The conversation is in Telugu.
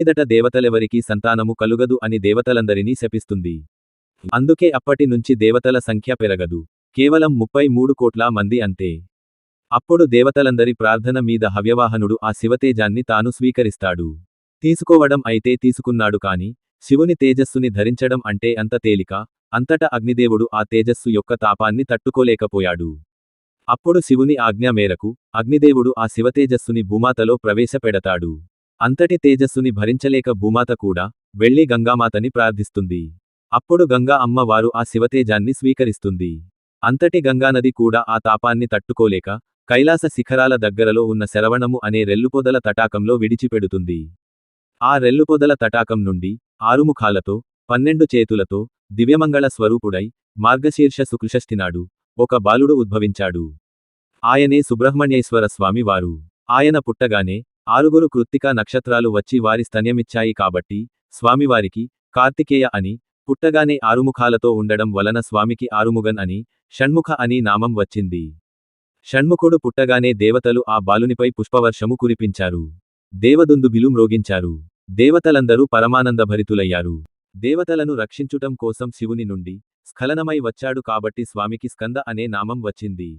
మీదట దేవతలెవరికీ సంతానము కలుగదు అని దేవతలందరినీ శపిస్తుంది. అందుకే అప్పటి నుంచి దేవతల సంఖ్య పెరగదు. కేవలం 33 కోట్ల మంది అంతే. అప్పుడు దేవతలందరి ప్రార్థన మీద హవ్యవాహనుడు ఆ శివతేజాన్ని తాను స్వీకరిస్తాడు. తీసుకోవడం అయితే తీసుకున్నాడు కాని, శివుని తేజస్సుని ధరించడం అంటే అంత తేలిక? అంతటా అగ్నిదేవుడు ఆ తేజస్సు యొక్క తాపాన్ని తట్టుకోలేకపోయాడు. అప్పుడు శివుని ఆజ్ఞ మేరకు, అగ్నిదేవుడు ఆ శివతేజస్సుని భూమాతలో ప్రవేశపెడతాడు. అంతటి తేజస్సుని భరించలేక భూమాత కూడా, వెళ్లి గంగామాతని ప్రార్థిస్తుంది. అప్పుడు గంగా అమ్మ వారు ఆ శివతేజాన్ని స్వీకరిస్తుంది. అంతటి గంగానది కూడా ఆ తాపాన్ని తట్టుకోలేక, కైలాస శిఖరాల దగ్గరలో ఉన్న శరవణము అనే రెల్లుపొదల తటాకంలో విడిచిపెడుతుంది. ఆ రెల్లుపొదల తటాకం నుండి, 6 ముఖాలతో, 12 చేతులతో, దివ్యమంగళ స్వరూపుడై, మార్గశీర్ష శుక్లషష్ఠినాడు, ఒక బాలుడు ఉద్భవించాడు. ఆయనే సుబ్రహ్మణ్యేశ్వర స్వామి వారు. ఆయన పుట్టగానే, 6 కృత్తికా నక్షత్రాలు వచ్చి వారి స్తన్యమిచ్చాయి కాబట్టి, స్వామివారికి, కార్తికేయ అని, పుట్టగానే 6 ముఖాలతో ఉండడం వలన స్వామికి ఆరుముగన్ అని, షణ్ముఖ అని నామం వచ్చింది. షణ్ముఖుడు పుట్టగానే దేవతలు ఆ బాలునిపై పుష్పవర్షము కురిపించారు. దేవదుందుభిలు మ్రోగించారు. దేవతలందరూ పరమానందభరితులయ్యారు. దేవతలను రక్షించుటం కోసం శివుని నుండి, స్ఖలనమై వచ్చాడు కాబట్టి స్వామికి స్కంద అనే నామం వచ్చింది.